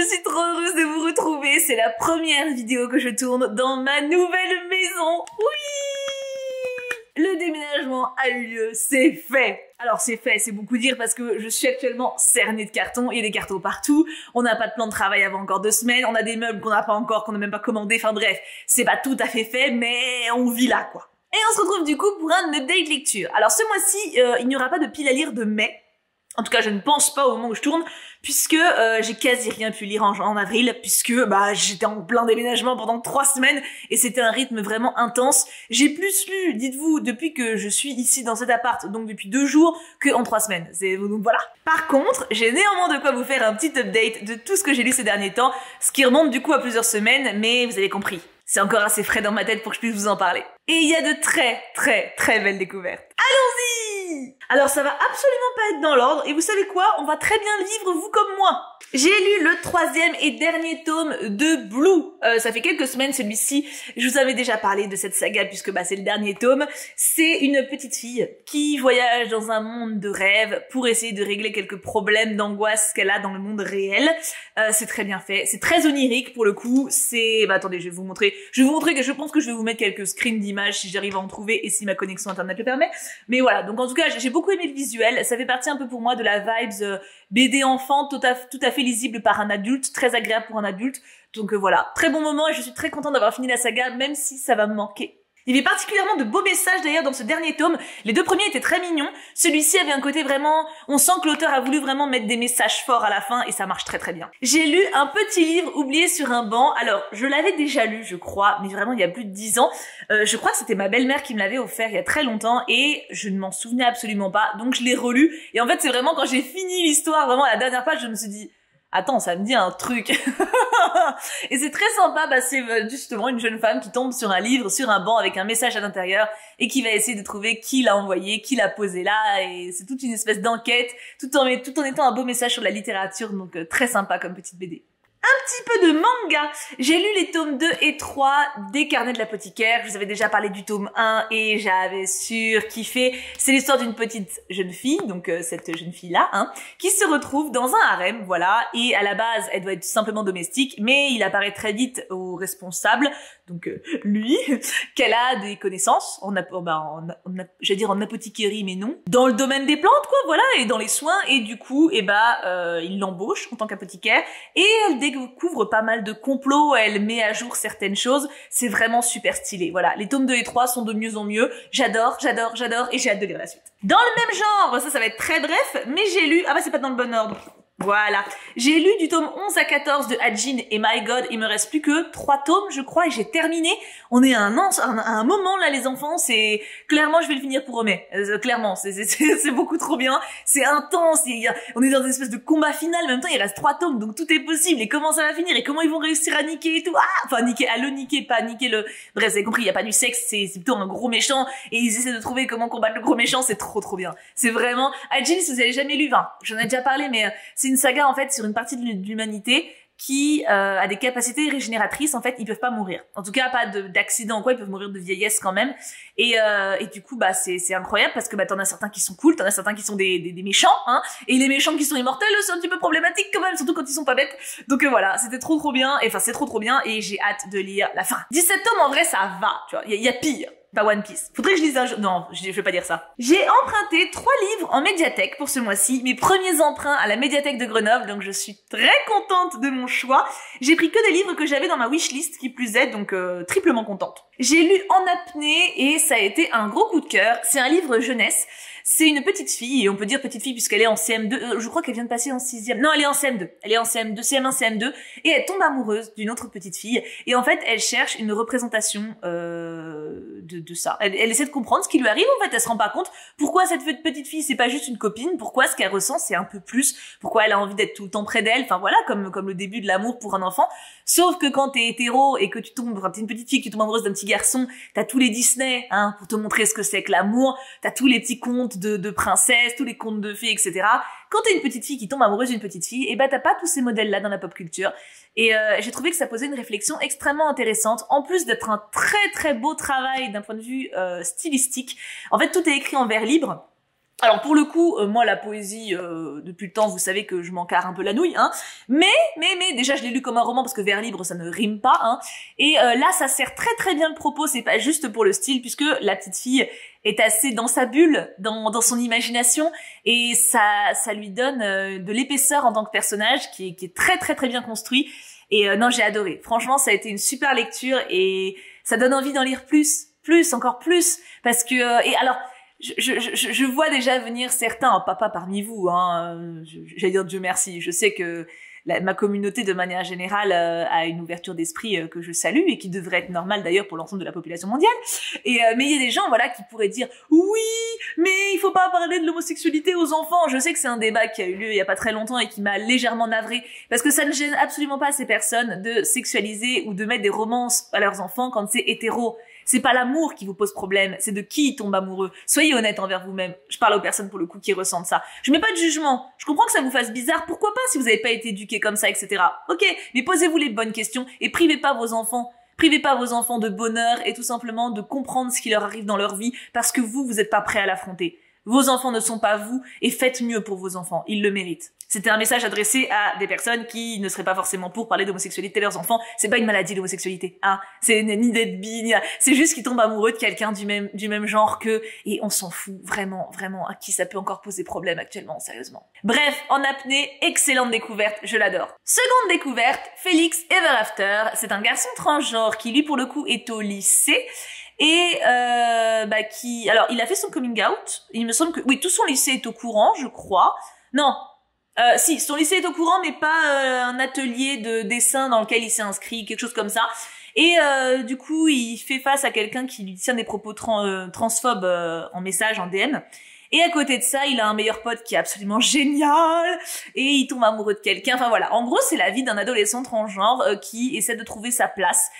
Je suis trop heureuse de vous retrouver, c'est la première vidéo que je tourne dans ma nouvelle maison. Oui! Le déménagement a eu lieu, c'est fait. Alors c'est fait, c'est beaucoup dire parce que je suis actuellement cernée de cartons, il y a des cartons partout, on n'a pas de plan de travail avant encore 2 semaines, on a des meubles qu'on n'a pas encore, qu'on n'a même pas commandé, enfin bref, c'est pas tout à fait fait, mais on vit là quoi. Et on se retrouve du coup pour un update lecture. Alors ce mois-ci, il n'y aura pas de pile à lire de mai. En tout cas, je ne pense pas au moment où je tourne, puisque j'ai quasi rien pu lire en avril, puisque j'étais en plein déménagement pendant 3 semaines, et c'était un rythme vraiment intense. J'ai plus lu, dites-vous, depuis que je suis ici dans cet appart, donc depuis 2 jours, que en 3 semaines. Donc voilà. Par contre, j'ai néanmoins de quoi vous faire un petit update de tout ce que j'ai lu ces derniers temps, ce qui remonte du coup à plusieurs semaines, mais vous avez compris. C'est encore assez frais dans ma tête pour que je puisse vous en parler. Et il y a de très belles découvertes. Allons-y! Alors ça va absolument pas être dans l'ordre, et vous savez quoi? On va très bien le vivre, vous comme moi. J'ai lu le 3e et dernier tome de Blue. Ça fait quelques semaines, celui-ci. Je vous avais déjà parlé de cette saga puisque c'est le dernier tome. C'est une petite fille qui voyage dans un monde de rêve pour essayer de régler quelques problèmes d'angoisse qu'elle a dans le monde réel. C'est très bien fait. C'est très onirique pour le coup. C'est... attendez, je vais vous montrer. Je vais vous montrer que je pense que je vais vous mettre quelques screens d'images si j'arrive à en trouver et si ma connexion internet le permet. Mais voilà, donc en tout cas, j'ai beaucoup aimé le visuel. Ça fait partie un peu pour moi de la vibes BD enfant tout à fait lisible par un adulte, très agréable pour un adulte. Donc voilà, très bon moment et je suis très contente d'avoir fini la saga, même si ça va me manquer. Il y avait particulièrement de beaux messages d'ailleurs dans ce dernier tome. Les 2 premiers étaient très mignons. Celui-ci avait un côté vraiment... On sent que l'auteur a voulu vraiment mettre des messages forts à la fin et ça marche très bien. J'ai lu un petit livre oublié sur un banc. Alors, je l'avais déjà lu, je crois, mais vraiment il y a plus de 10 ans. Je crois que c'était ma belle-mère qui me l'avait offert il y a très longtemps et je ne m'en souvenais absolument pas. Donc je l'ai relu. Et en fait, c'est vraiment quand j'ai fini l'histoire, vraiment à la dernière page, je me suis dit... Attends, ça me dit un truc. Et c'est très sympa, c'est justement une jeune femme qui tombe sur un livre, sur un banc avec un message à l'intérieur et qui va essayer de trouver qui l'a envoyé, qui l'a posé là, et c'est toute une espèce d'enquête, tout en étant un beau message sur la littérature, donc très sympa comme petite BD. Un petit peu de manga. J'ai lu les tomes 2 et 3 des Carnets de l'apothicaire. Je vous avais déjà parlé du tome 1 et j'avais surkiffé. C'est l'histoire d'une petite jeune fille, donc cette jeune fille-là, qui se retrouve dans un harem, voilà. Et à la base, elle doit être simplement domestique, mais il apparaît très vite au responsable, donc lui, qu'elle a des connaissances, j'allais dire en apothicarie, mais non. Dans le domaine des plantes, quoi, voilà, et dans les soins, et du coup, il l'embauche en tant qu'apothicaire, et elle découvre pas mal de complots, elle met à jour certaines choses, c'est vraiment super stylé, voilà. Les tomes 2 et 3 sont de mieux en mieux, j'adore, et j'ai hâte de lire la suite. Dans le même genre, ça va être très bref, mais j'ai lu, c'est pas dans le bon ordre. Voilà. J'ai lu du tome 11 à 14 de Hajin et My God, il me reste plus que 3 tomes, je crois, et j'ai terminé. On est à un moment, là, les enfants, c'est... Clairement, je vais le finir pour mai. Clairement, c'est beaucoup trop bien. C'est intense, on est dans une espèce de combat final, en même temps, il reste 3 tomes, donc tout est possible. Et comment ça va finir? Et comment ils vont réussir à niquer et tout? Niquer, pas niquer le... Bref, vous avez compris, il y a pas du sexe, c'est plutôt un gros méchant, et ils essaient de trouver comment combattre le gros méchant, c'est trop bien. C'est vraiment... Hajin, si vous avez jamais lu, j'en ai déjà parlé, mais c'est une saga en fait sur une partie de l'humanité qui a des capacités régénératrices. En fait, ils peuvent pas mourir. En tout cas, pas d'accident ou quoi, ils peuvent mourir de vieillesse quand même. Et du coup, c'est incroyable parce que t'en as certains qui sont cool, t'en as certains qui sont des méchants, et les méchants qui sont immortels, c'est un petit peu problématique quand même, surtout quand ils sont pas bêtes. Donc voilà, c'était trop bien, c'est trop bien, et j'ai hâte de lire la fin. 17 tomes, en vrai, ça va, tu vois, il y a pire. Pas One Piece. Faudrait que je lise un jour. Non, je vais pas dire ça. J'ai emprunté 3 livres en médiathèque pour ce mois-ci. Mes premiers emprunts à la médiathèque de Grenoble, donc je suis très contente de mon choix. J'ai pris que des livres que j'avais dans ma wishlist, qui plus est, donc triplement contente. J'ai lu En apnée et ça a été un gros coup de cœur. C'est un livre jeunesse. C'est une petite fille, et on peut dire petite fille puisqu'elle est en CM2, je crois qu'elle vient de passer en 6e. Non, elle est en CM2. Elle est en CM2, CM1, CM2, et elle tombe amoureuse d'une autre petite fille, et en fait, elle cherche une représentation de ça. Elle essaie de comprendre ce qui lui arrive, en fait, elle se rend pas compte pourquoi cette petite fille, c'est pas juste une copine, pourquoi ce qu'elle ressent, c'est un peu plus, pourquoi elle a envie d'être tout le temps près d'elle, voilà, comme le début de l'amour pour un enfant. Sauf que quand t'es hétéro et que t'es une petite fille qui tombe amoureuse d'un petit garçon, t'as tous les Disney, pour te montrer ce que c'est que l'amour, t'as tous les petits contes de princesses, tous les contes de fées, etc. Quand t'es une petite fille qui tombe amoureuse d'une petite fille, t'as pas tous ces modèles-là dans la pop culture. Et j'ai trouvé que ça posait une réflexion extrêmement intéressante, en plus d'être un très beau travail d'un point de vue stylistique. En fait, tout est écrit en vers libre. Alors pour le coup, moi la poésie, depuis le temps, vous savez que je m'en carre un peu la nouille, hein. Mais déjà je l'ai lu comme un roman parce que vers libre ça ne rime pas, hein. Et là ça sert très très bien le propos, c'est pas juste pour le style puisque la petite fille est assez dans sa bulle, dans son imagination et ça lui donne de l'épaisseur en tant que personnage qui est très très très bien construit. Et non, j'ai adoré. Franchement, ça a été une super lecture et ça donne envie d'en lire encore plus parce que et alors je vois déjà venir certains, pas parmi vous, hein, j'allais dire Dieu merci, je sais que ma communauté de manière générale a une ouverture d'esprit que je salue et qui devrait être normale d'ailleurs pour l'ensemble de la population mondiale. Et mais il y a des gens voilà qui pourraient dire oui, mais il faut pas parler de l'homosexualité aux enfants. Je sais que c'est un débat qui a eu lieu il y a pas très longtemps et qui m'a légèrement navrée parce que ça ne gêne absolument pas ces personnes de sexualiser ou de mettre des romances à leurs enfants quand c'est hétéro. C'est pas l'amour qui vous pose problème, c'est de qui ils tombent amoureux. Soyez honnête envers vous-même. Je parle aux personnes pour le coup qui ressentent ça. Je mets pas de jugement. Je comprends que ça vous fasse bizarre. Pourquoi pas si vous avez pas été éduqué comme ça, etc. Ok, mais posez-vous les bonnes questions et privez pas vos enfants. Privez pas vos enfants de bonheur et tout simplement de comprendre ce qui leur arrive dans leur vie parce que vous êtes pas prêt à l'affronter. Vos enfants ne sont pas vous et faites mieux pour vos enfants. Ils le méritent. C'était un message adressé à des personnes qui ne seraient pas forcément pour parler d'homosexualité de leurs enfants. C'est pas une maladie d'homosexualité, hein. C'est ni d'être bi, c'est juste qu'ils tombent amoureux de quelqu'un du même genre qu'eux et on s'en fout vraiment à qui ça peut encore poser problème actuellement, sérieusement. Bref, en apnée, excellente découverte, je l'adore. Seconde découverte, Félix Ever After. C'est un garçon transgenre qui lui pour le coup est au lycée. Et alors il a fait son coming out. Il me semble que oui, tout son lycée est au courant, je crois. Non, si son lycée est au courant, mais pas un atelier de dessin dans lequel il s'est inscrit, quelque chose comme ça. Et du coup, il fait face à quelqu'un qui lui tient des propos transphobes en message, en DM. Et à côté de ça, il a un meilleur pote qui est absolument génial et il tombe amoureux de quelqu'un. Enfin voilà, en gros, c'est la vie d'un adolescent transgenre qui essaie de trouver sa place.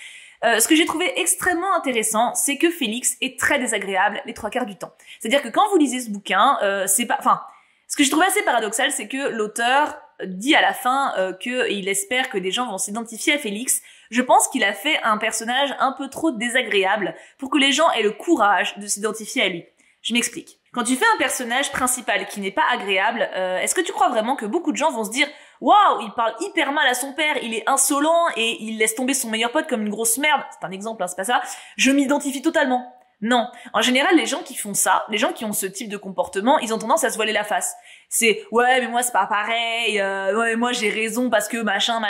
Ce que j'ai trouvé extrêmement intéressant, c'est que Félix est très désagréable les 3/4 du temps. C'est-à-dire que quand vous lisez ce bouquin, ce que j'ai trouvé assez paradoxal, c'est que l'auteur dit à la fin qu'il espère que des gens vont s'identifier à Félix. Je pense qu'il a fait un personnage un peu trop désagréable pour que les gens aient le courage de s'identifier à lui. Je m'explique. Quand tu fais un personnage principal qui n'est pas agréable, est-ce que tu crois vraiment que beaucoup de gens vont se dire « Waouh, il parle hyper mal à son père, il est insolent et il laisse tomber son meilleur pote comme une grosse merde ». C'est un exemple, hein, c'est pas ça. Je m'identifie totalement. Non. En général, les gens qui font ça, les gens qui ont ce type de comportement, ils ont tendance à se voiler la face. C'est « Ouais, mais moi c'est pas pareil, ouais, moi j'ai raison parce que machin. »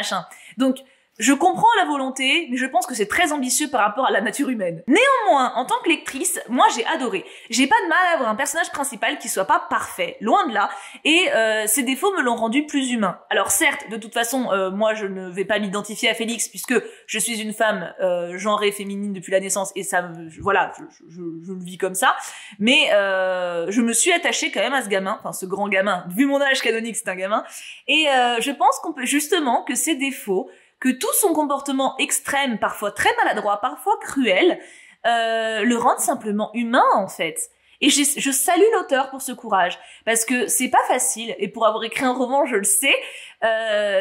Donc, je comprends la volonté, mais je pense que c'est très ambitieux par rapport à la nature humaine. Néanmoins, en tant que lectrice, moi j'ai adoré. J'ai pas de mal à avoir un personnage principal qui soit pas parfait, loin de là, et ses défauts me l'ont rendu plus humain. Alors certes, de toute façon, moi je ne vais pas m'identifier à Félix puisque je suis une femme genrée féminine depuis la naissance et ça, je le vis comme ça. Mais je me suis attachée quand même à ce gamin, enfin ce grand gamin. Vu mon âge canonique, c'est un gamin, et je pense qu'on peut justement que ses défauts, que tout son comportement extrême, parfois très maladroit, parfois cruel, le rende simplement humain en fait. Et je salue l'auteur pour ce courage, parce que c'est pas facile, et pour avoir écrit un roman, je le sais,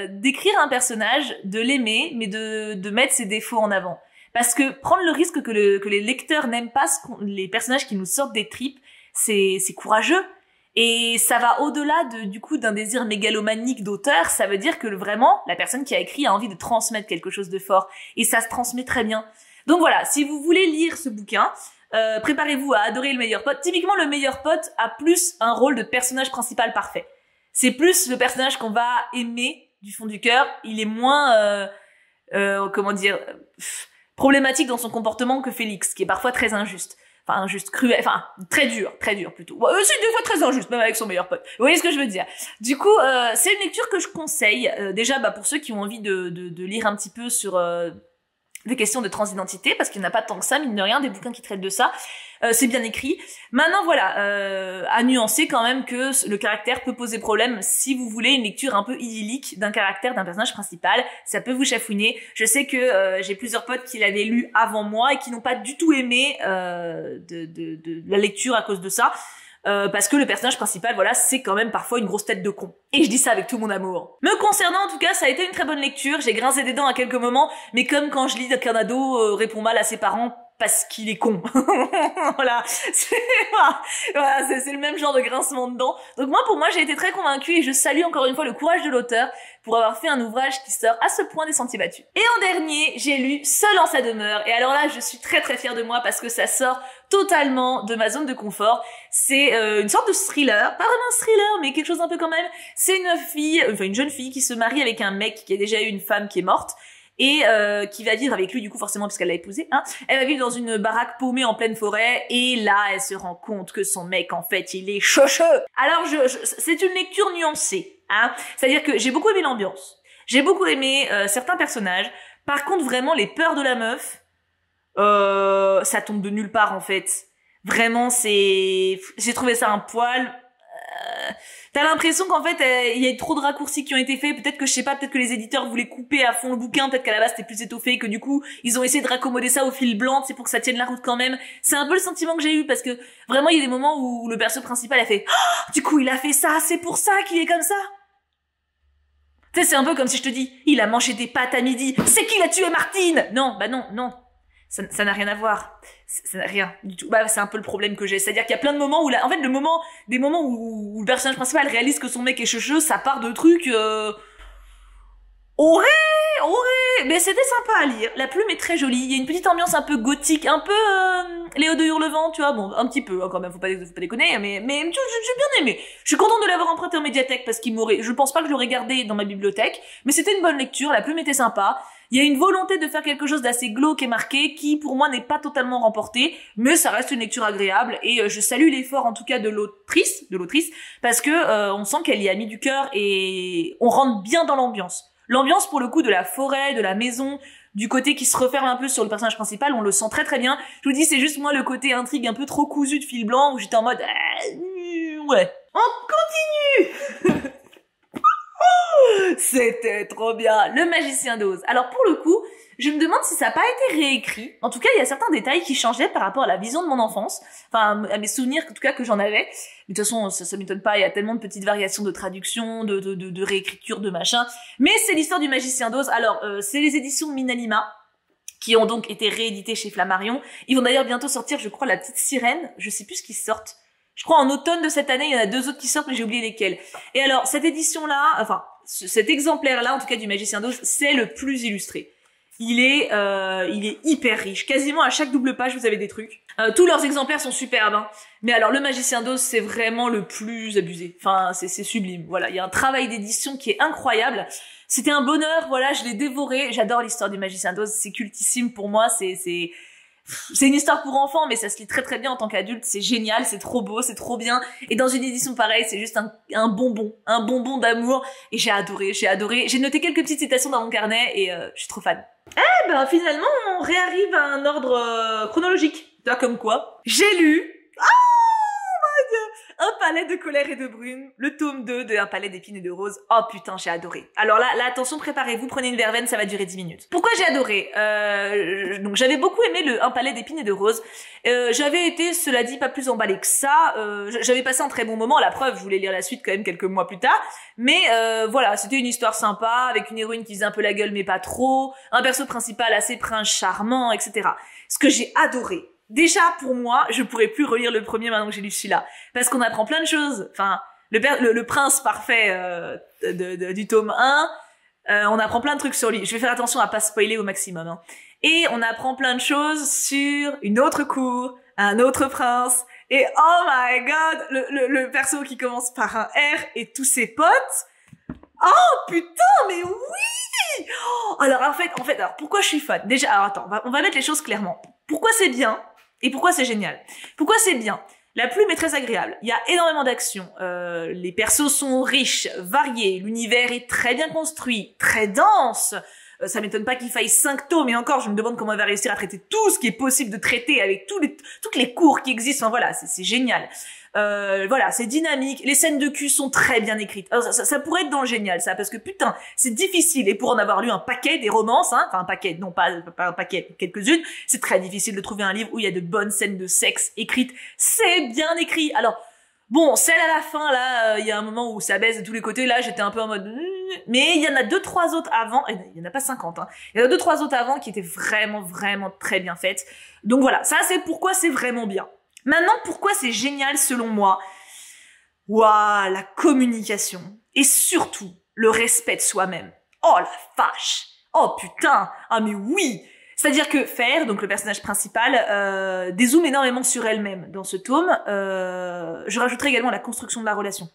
d'écrire un personnage, de l'aimer, mais de mettre ses défauts en avant. Parce que prendre le risque que les lecteurs n'aiment pas les personnages qui nous sortent des tripes, c'est courageux. Et ça va au-delà d'un désir mégalomanique d'auteur, ça veut dire que vraiment, la personne qui a écrit a envie de transmettre quelque chose de fort. Et ça se transmet très bien. Donc voilà, si vous voulez lire ce bouquin, préparez-vous à adorer le meilleur pote. Typiquement, le meilleur pote a plus un rôle de personnage principal parfait. C'est plus le personnage qu'on va aimer du fond du cœur. Il est moins, problématique dans son comportement que Félix, qui est parfois très injuste. Enfin, injuste, cruel, enfin, très dur plutôt. C'est des fois très injuste, même avec son meilleur pote. Vous voyez ce que je veux dire? Du coup, c'est une lecture que je conseille, déjà, pour ceux qui ont envie de lire un petit peu sur des questions de transidentité, parce qu'il n'y en a pas tant que ça, mine de rien, des bouquins qui traitent de ça. C'est bien écrit. Maintenant, voilà, à nuancer quand même que le caractère peut poser problème si vous voulez une lecture un peu idyllique d'un caractère, d'un personnage principal. Ça peut vous chafouiner. Je sais que j'ai plusieurs potes qui l'avaient lu avant moi et qui n'ont pas du tout aimé de la lecture à cause de ça. Parce que le personnage principal, voilà, c'est quand même parfois une grosse tête de con. Et je dis ça avec tout mon amour. Me concernant, en tout cas, ça a été une très bonne lecture. J'ai grincé des dents à quelques moments, mais comme quand je lis qu'un ado répond mal à ses parents, parce qu'il est con. Voilà, c'est le même genre de grincement de dents. Donc moi, pour moi, j'ai été très convaincue et je salue encore une fois le courage de l'auteur pour avoir fait un ouvrage qui sort à ce point des sentiers battus. Et en dernier, j'ai lu Seul en sa demeure. Et alors là, je suis très très fière de moi parce que ça sort totalement de ma zone de confort. C'est une sorte de thriller, pas vraiment un thriller, mais quelque chose un peu quand même. C'est une jeune fille qui se marie avec un mec qui a déjà eu une femme qui est morte et qui va vivre avec lui du coup forcément puisqu'elle l'a épousé. Elle va vivre dans une baraque paumée en pleine forêt et là elle se rend compte que son mec en fait il est chocheux. Alors c'est une lecture nuancée. C'est-à-dire que j'ai beaucoup aimé l'ambiance, j'ai beaucoup aimé certains personnages. Par contre, vraiment, les peurs de la meuf, ça tombe de nulle part, en fait. Vraiment, j'ai trouvé ça un poil. T'as l'impression qu'en fait, il y a trop de raccourcis qui ont été faits. Peut-être que, je sais pas, peut-être que les éditeurs voulaient couper à fond le bouquin. Peut-être qu'à la base, c'était plus étoffé, que du coup, ils ont essayé de raccommoder ça au fil blanc, c'est pour que ça tienne la route quand même. C'est un peu le sentiment que j'ai eu, parce que vraiment, il y a des moments où le perso principal a fait « Du coup, il a fait ça, c'est pour ça qu'il est comme ça !» Tu sais, c'est un peu comme si je te dis, il a mangé des pâtes à midi, c'est qui l'a tué Martine? Non, bah non. Ça n'a rien à voir. Ça n'a rien du tout. Bah, c'est un peu le problème que j'ai. C'est-à-dire qu'il y a plein de moments où en fait, des moments où le personnage principal réalise que son mec est cheveux, ça part de trucs, mais c'était sympa à lire. La plume est très jolie. Il y a une petite ambiance un peu gothique, un peu Léo de Hurlevent, tu vois. Bon, un petit peu quand même. Faut pas déconner. Mais j'ai bien aimé. Je suis contente de l'avoir emprunté en médiathèque parce je pense pas que je l'aurais gardé dans ma bibliothèque. Mais c'était une bonne lecture. La plume était sympa. Il y a une volonté de faire quelque chose d'assez glauque et marqué qui, pour moi, n'est pas totalement remporté, mais ça reste une lecture agréable et je salue l'effort en tout cas de l'autrice, parce que on sent qu'elle y a mis du cœur et on rentre bien dans l'ambiance. L'ambiance pour le coup de la forêt, de la maison, du côté qui se referme un peu sur le personnage principal, on le sent très très bien. Je vous dis, c'est juste moi le côté intrigue un peu trop cousu de fil blanc où j'étais en mode ouais. On continue. C'était trop bien. Le magicien d'Oz. Alors pour le coup, je me demande si ça n'a pas été réécrit. En tout cas, il y a certains détails qui changeaient par rapport à la vision de mon enfance. Enfin, à mes souvenirs, en tout cas, que j'en avais. Mais de toute façon, ça m'étonne pas, il y a tellement de petites variations de traduction, de réécriture, de machin. Mais c'est l'histoire du magicien d'Oz. Alors, c'est les éditions Minalima, qui ont donc été rééditées chez Flammarion. Ils vont d'ailleurs bientôt sortir, je crois, La Petite Sirène. Je sais plus ce qu'ils sortent. Je crois en automne de cette année, il y en a 2 autres qui sortent, mais j'ai oublié lesquels. Et alors, cette édition-là, enfin, cet exemplaire-là, en tout cas, du Magicien d'Oz, c'est le plus illustré. Il est hyper riche. Quasiment à chaque double page, vous avez des trucs. Tous leurs exemplaires sont superbes, hein. Mais alors, le Magicien d'Oz, c'est vraiment le plus abusé. Enfin, c'est sublime. Voilà. Il y a un travail d'édition qui est incroyable. C'était un bonheur. Voilà, je l'ai dévoré. J'adore l'histoire du Magicien d'Oz. C'est cultissime pour moi. C'est une histoire pour enfants, mais ça se lit très très bien en tant qu'adulte. C'est génial, c'est trop beau, c'est trop bien. Et dans une édition pareille, c'est juste un bonbon d'amour. Et j'ai adoré. J'ai noté quelques petites citations dans mon carnet et je suis trop fan. Eh ben finalement, on réarrive à un ordre chronologique. Tu vois, comme quoi. J'ai lu... Un palais de colère et de brume, le tome 2 de Un palais d'épines et de roses. Oh putain, j'ai adoré. Alors là, attention, préparez-vous, prenez une verveine, ça va durer 10 minutes. Pourquoi j'ai adoré donc j'avais beaucoup aimé Un palais d'épines et de roses. J'avais été, cela dit, pas plus emballée que ça. J'avais passé un très bon moment, la preuve, je voulais lire la suite quand même quelques mois plus tard. Mais voilà, c'était une histoire sympa, avec une héroïne qui faisait un peu la gueule, mais pas trop. Un perso principal assez prince charmant, etc. Ce que j'ai adoré, déjà, pour moi, je pourrais plus relire le premier maintenant que j'ai lu celui-là. Parce qu'on apprend plein de choses. Enfin, le prince parfait du tome 1, on apprend plein de trucs sur lui. Je vais faire attention à pas spoiler au maximum. Hein. Et on apprend plein de choses sur une autre cour, un autre prince. Et oh my god, le perso qui commence par un R et tous ses potes. Oh putain, mais oui! Alors en fait, alors pourquoi je suis fan? Déjà, alors attends, on va mettre les choses clairement. Pourquoi c'est bien? Et pourquoi c'est génial? Pourquoi c'est bien? La plume est très agréable. Il y a énormément d'action. Les persos sont riches, variés. L'univers est très bien construit, très dense. Ça m'étonne pas qu'il faille 5 tomes. Et encore, je me demande comment elle va réussir à traiter tout ce qui est possible de traiter avec toutes les cours qui existent. Enfin voilà, c'est génial. Voilà, c'est dynamique. Les scènes de cul sont très bien écrites. Alors, ça pourrait être dans le génial, ça, parce que putain, c'est difficile. Et pour en avoir lu un paquet des romances, hein, enfin un paquet, non pas un paquet, quelques-unes, c'est très difficile de trouver un livre où il y a de bonnes scènes de sexe écrites. C'est bien écrit. Alors, Bon, celle à la fin, là, il y a un moment où ça baisse de tous les côtés, là, j'étais un peu en mode... Mais il y en a 2-3 autres avant, il y en a pas 50, hein. Il y en a 2-3 autres avant qui étaient vraiment très bien faites. Donc voilà, ça c'est pourquoi c'est vraiment bien. Maintenant, pourquoi c'est génial selon moi? Waouh, la communication. Et surtout, le respect de soi-même. Oh la vache! Oh putain! Ah mais oui! C'est-à-dire que Fer, donc le personnage principal, dézoome énormément sur elle-même dans ce tome. Je rajouterai également la construction de la relation.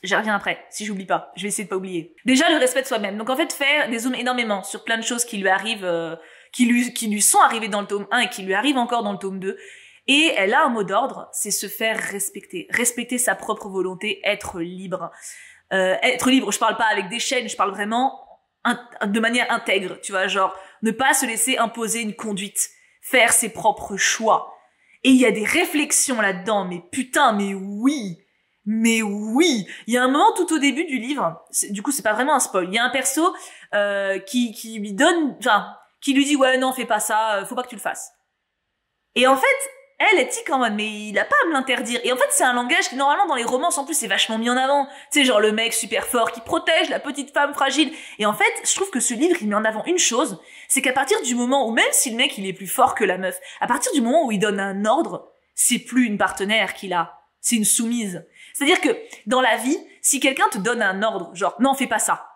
J'y reviens après, si j'oublie pas. Je vais essayer de pas oublier. Déjà, le respect de soi-même. Donc en fait, Fer dézoome énormément sur plein de choses qui lui arrivent, qui lui sont arrivées dans le tome 1 et qui lui arrivent encore dans le tome 2. Et elle a un mot d'ordre, c'est se faire respecter. Respecter sa propre volonté, être libre. Être libre, je parle pas avec des chaînes, je parle vraiment de manière intègre, tu vois, genre ne pas se laisser imposer une conduite, faire ses propres choix. Et il y a des réflexions là-dedans, mais putain, mais oui, il y a un moment tout au début du livre, du coup c'est pas vraiment un spoil, il y a un perso qui lui donne, enfin, qui lui dit ouais non fais pas ça, faut pas que tu le fasses. Et en fait, elle est tique en mode mais il a pas à me l'interdire. Et en fait c'est un langage qui normalement dans les romances en plus c'est vachement mis en avant. Tu sais genre le mec super fort qui protège la petite femme fragile. Et en fait je trouve que ce livre il met en avant une chose, c'est qu'à partir du moment où même si le mec il est plus fort que la meuf, à partir du moment où il donne un ordre, c'est plus une partenaire qu'il a, c'est une soumise. C'est-à-dire que dans la vie, si quelqu'un te donne un ordre, genre non fais pas ça.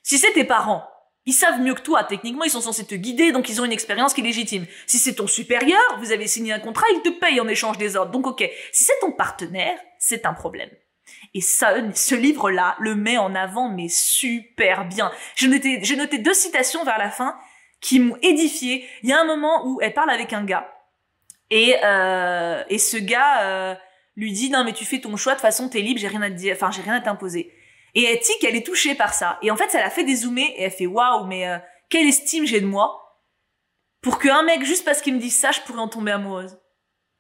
Si c'est tes parents, ils savent mieux que toi, techniquement, ils sont censés te guider, donc ils ont une expérience qui est légitime. Si c'est ton supérieur, vous avez signé un contrat, il te paye en échange des ordres, donc ok. Si c'est ton partenaire, c'est un problème. Et ça, ce livre-là le met en avant, mais super bien. J'ai noté 2 citations vers la fin qui m'ont édifié. Il y a un moment où elle parle avec un gars, et ce gars lui dit « Non mais tu fais ton choix, de toute façon t'es libre, j'ai rien à te dire, enfin j'ai rien à t'imposer ». Et elle tique, elle est touchée par ça. Et en fait, ça l'a fait dézoomer et elle fait « Waouh, mais quelle estime j'ai de moi pour qu'un mec, juste parce qu'il me dit ça, je pourrais en tomber amoureuse.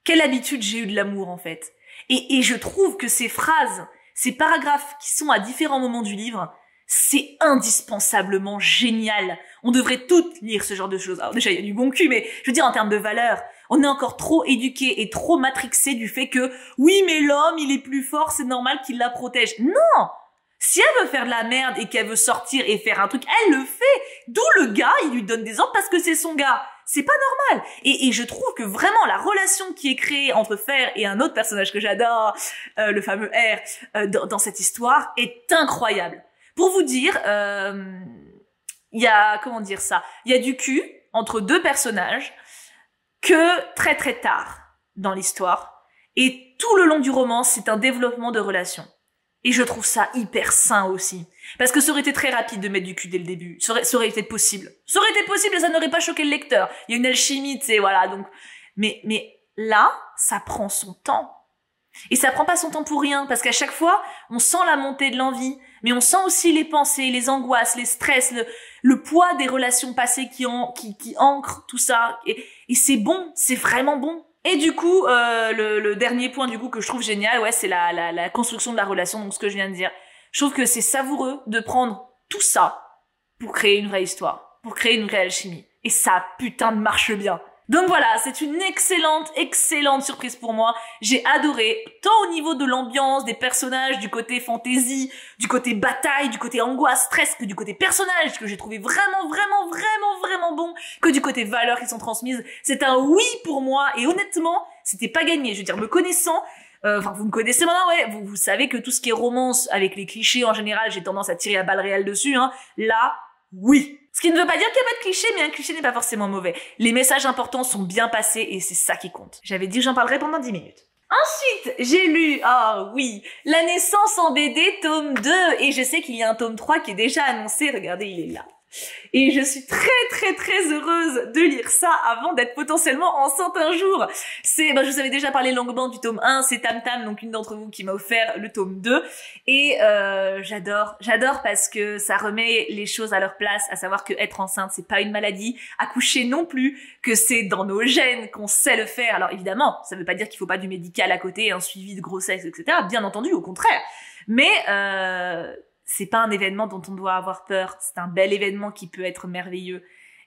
Quelle habitude j'ai eu de l'amour, en fait. » Et je trouve que ces phrases, ces paragraphes qui sont à différents moments du livre, c'est indispensablement génial. On devrait toutes lire ce genre de choses. Alors déjà, il y a du bon cul, mais je veux dire, en termes de valeurs, on est encore trop éduqués et trop matrixés du fait que « Oui, mais l'homme, il est plus fort, c'est normal qu'il la protège. » Non! Si elle veut faire de la merde et qu'elle veut sortir et faire un truc, elle le fait. D'où le gars, il lui donne des ordres parce que c'est son gars. C'est pas normal. Et je trouve que vraiment la relation qui est créée entre Fer et un autre personnage que j'adore, le fameux R, dans cette histoire, est incroyable. Pour vous dire, il y a, comment dire ça, il y a du cul entre 2 personnages que très tard dans l'histoire. Et tout le long du roman, c'est un développement de relations. Et je trouve ça hyper sain aussi. Parce que ça aurait été très rapide de mettre du cul dès le début. Ça aurait été possible. Ça aurait été possible et ça n'aurait pas choqué le lecteur. Il y a une alchimie, tu sais, voilà, donc. Mais là, ça prend son temps. Et ça prend pas son temps pour rien, parce qu'à chaque fois, on sent la montée de l'envie, mais on sent aussi les pensées, les angoisses, les stress, le poids des relations passées qui ancrent tout ça. Et c'est bon, c'est vraiment bon. Et du coup, le dernier point du coup que je trouve génial, ouais, c'est la construction de la relation, donc ce que je viens de dire. Je trouve que c'est savoureux de prendre tout ça pour créer une vraie histoire, pour créer une vraie alchimie. Et ça putain de marche bien. Donc voilà, c'est une excellente surprise pour moi. J'ai adoré, tant au niveau de l'ambiance, des personnages, du côté fantasy, du côté bataille, du côté angoisse, stress, que du côté personnage, que j'ai trouvé vraiment bon, que du côté valeurs qui sont transmises. C'est un oui pour moi, et honnêtement, c'était pas gagné. Je veux dire, me connaissant, enfin vous me connaissez maintenant, ouais, vous savez que tout ce qui est romance, avec les clichés en général, j'ai tendance à tirer à balles réelles dessus, hein. Là, oui. Ce qui ne veut pas dire qu'il n'y a pas de cliché, mais un cliché n'est pas forcément mauvais. Les messages importants sont bien passés et c'est ça qui compte. J'avais dit que j'en parlerais pendant 10 minutes. Ensuite, j'ai lu, ah oui, La naissance en BD, tome 2, et je sais qu'il y a un tome 3 qui est déjà annoncé, regardez, il est là. Et je suis très heureuse de lire ça avant d'être potentiellement enceinte un jour. Je vous avais déjà parlé longuement du tome 1, c'est Tam Tam, donc une d'entre vous qui m'a offert le tome 2. Et j'adore parce que ça remet les choses à leur place, à savoir que être enceinte, c'est pas une maladie, accoucher non plus, que c'est dans nos gènes qu'on sait le faire. Alors évidemment, ça veut pas dire qu'il faut pas du médical à côté, un suivi de grossesse, etc. Bien entendu, au contraire. Mais c'est pas un événement dont on doit avoir peur, c'est un bel événement qui peut être merveilleux.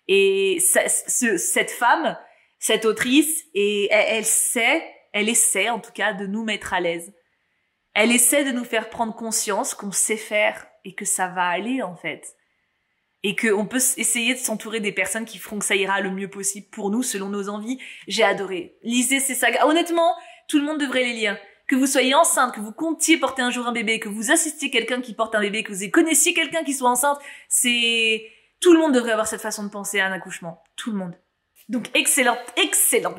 Et cette femme, cette autrice, et elle essaie en tout cas de nous mettre à l'aise. Elle essaie de nous faire prendre conscience qu'on sait faire et que ça va aller en fait. Et qu'on peut essayer de s'entourer des personnes qui feront que ça ira le mieux possible pour nous selon nos envies. J'ai adoré. Lisez ces sagas. Honnêtement, tout le monde devrait les lire. Que vous soyez enceinte, que vous comptiez porter un jour un bébé, que vous assistiez quelqu'un qui porte un bébé, que vous connaissiez quelqu'un qui soit enceinte, tout le monde devrait avoir cette façon de penser à un accouchement. Tout le monde. Donc excellente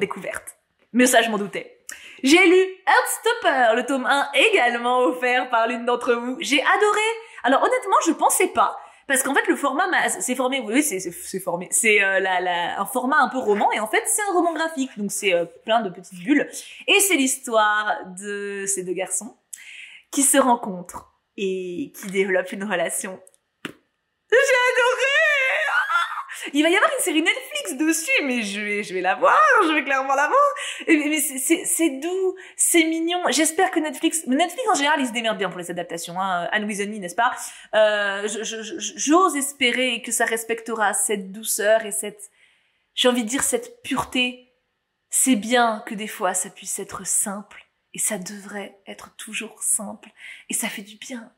découverte. Mais ça, je m'en doutais. J'ai lu Heartstopper, le tome 1 également offert par l'une d'entre vous. J'ai adoré. Alors honnêtement, je pensais pas. Parce qu'en fait, le format c'est formé, oui, c'est formé. C'est un format un peu roman, et en fait, c'est un roman graphique, donc c'est plein de petites bulles. Et c'est l'histoire de ces deux garçons qui se rencontrent et qui développent une relation. J'ai adoré! Il va y avoir une série Netflix dessus, mais je vais la voir, je vais clairement la voir. Mais c'est doux, c'est mignon. J'espère que Netflix en général, ils se démerdent bien pour les adaptations, hein. Anne with an E, n'est-ce pas? J'ose espérer que ça respectera cette douceur et j'ai envie de dire cette pureté. C'est bien que des fois ça puisse être simple, et ça devrait être toujours simple, et ça fait du bien.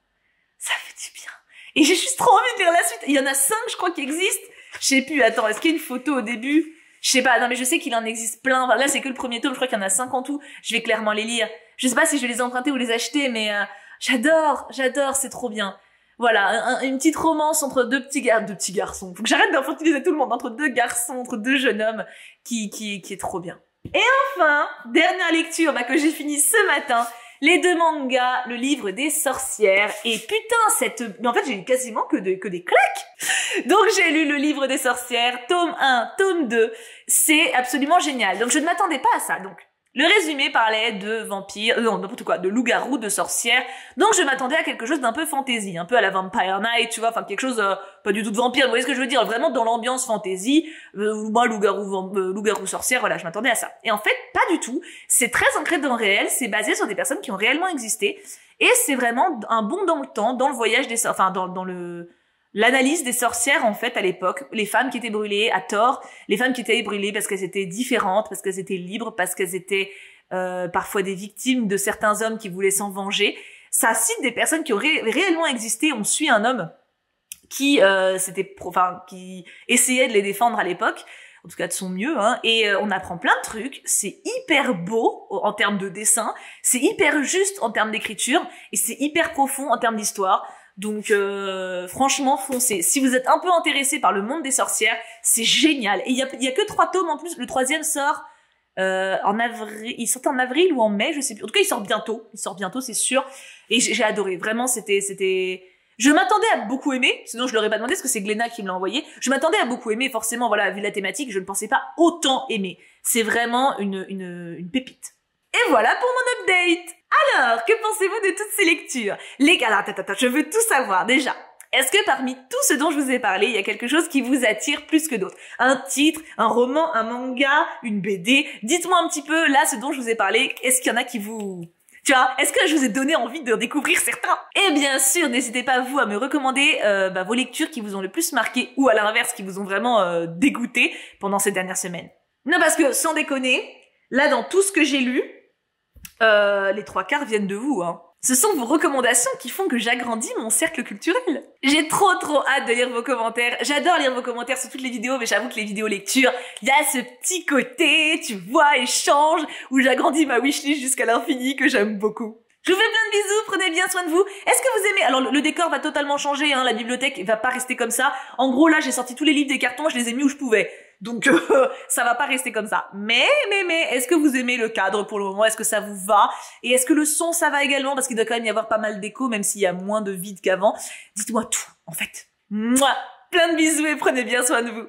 Ça fait du bien. Et j'ai juste trop envie de lire la suite. Il y en a 5, je crois, qui existent. Je sais plus, attends, est-ce qu'il y a une photo au début? Je sais pas, non mais je sais qu'il en existe plein. Enfin, là, c'est que le premier tome, je crois qu'il y en a 5 en tout. Je vais clairement les lire. Je sais pas si je vais les emprunter ou les acheter, mais j'adore, c'est trop bien. Voilà, une petite romance entre deux petits garçons. Faut que j'arrête d'infantiliser tout le monde, entre deux garçons, entre deux jeunes hommes, qui est trop bien. Et enfin, dernière lecture que j'ai fini ce matin, les deux mangas, le livre des sorcières. Et putain, mais en fait, j'ai lu quasiment que des claques. Donc, j'ai lu le livre des sorcières, tome 1, tome 2. C'est absolument génial. Donc, je ne m'attendais pas à ça. Donc, le résumé parlait de vampires, non, n'importe quoi, de loups-garous, de sorcières. Donc, je m'attendais à quelque chose d'un peu fantasy, un peu à la Vampire Night, tu vois, enfin, quelque chose, pas du tout de vampire, vous voyez ce que je veux dire, vraiment dans l'ambiance fantasy, moi, loup-garou, sorcière, voilà, je m'attendais à ça. Et en fait, pas du tout. C'est très ancré dans le réel, c'est basé sur des personnes qui ont réellement existé, et c'est vraiment un bond dans le temps, dans le voyage des sorcières, enfin, dans l'analyse des sorcières, en fait, à l'époque, les femmes qui étaient brûlées à tort, les femmes qui étaient brûlées parce qu'elles étaient différentes, parce qu'elles étaient libres, parce qu'elles étaient parfois des victimes de certains hommes qui voulaient s'en venger. Ça cite des personnes qui ont réellement existé. On suit un homme qui qui essayait de les défendre à l'époque, en tout cas de son mieux, hein, et on apprend plein de trucs. C'est hyper beau en termes de dessin, c'est hyper juste en termes d'écriture, et c'est hyper profond en termes d'histoire. Donc franchement, foncez. Si vous êtes un peu intéressé par le monde des sorcières, c'est génial. Et il y a que 3 tomes en plus. Le 3e sort en avril. Il sort en avril ou en mai, je sais plus. En tout cas, il sort bientôt. C'est sûr. Et j'ai adoré. Vraiment, c'était. Je m'attendais à beaucoup aimer. Sinon, je l'aurais pas demandé parce que c'est Glénat qui me l'a envoyé. Je m'attendais à beaucoup aimer. Forcément, voilà, vu la thématique, je ne pensais pas autant aimer. C'est vraiment une pépite. Et voilà pour mon update. Alors, que pensez-vous de toutes ces lectures? Les gars, attends, je veux tout savoir déjà. Est-ce que parmi tout ce dont je vous ai parlé, il y a quelque chose qui vous attire plus que d'autres? Un titre, un roman, un manga, une BD? Dites-moi un petit peu, là, ce dont je vous ai parlé, est-ce qu'il y en a qui vous... Tu vois, est-ce que je vous ai donné envie de découvrir certains? Et bien sûr, n'hésitez pas vous à me recommander vos lectures qui vous ont le plus marqué ou à l'inverse qui vous ont vraiment dégoûté pendant ces dernières semaines. Non, parce que, sans déconner, là, dans tout ce que j'ai lu, les 3/4 viennent de vous, hein. Ce sont vos recommandations qui font que j'agrandis mon cercle culturel. J'ai trop hâte de lire vos commentaires. J'adore lire vos commentaires sur toutes les vidéos, mais j'avoue que les vidéos lecture, il y a ce petit côté, tu vois, échange, où j'agrandis ma wishlist jusqu'à l'infini, que j'aime beaucoup. Je vous fais plein de bisous, prenez bien soin de vous. Est-ce que vous aimez... Alors, le décor va totalement changer, hein, la bibliothèque va pas rester comme ça. En gros, là, j'ai sorti tous les livres des cartons, je les ai mis où je pouvais. Donc, ça va pas rester comme ça. Mais, est-ce que vous aimez le cadre pour le moment? Est-ce que ça vous va? Et est-ce que le son, ça va également? Parce qu'il doit quand même y avoir pas mal d'écho, même s'il y a moins de vide qu'avant. Dites-moi tout, en fait. Mouah, plein de bisous et prenez bien soin de vous.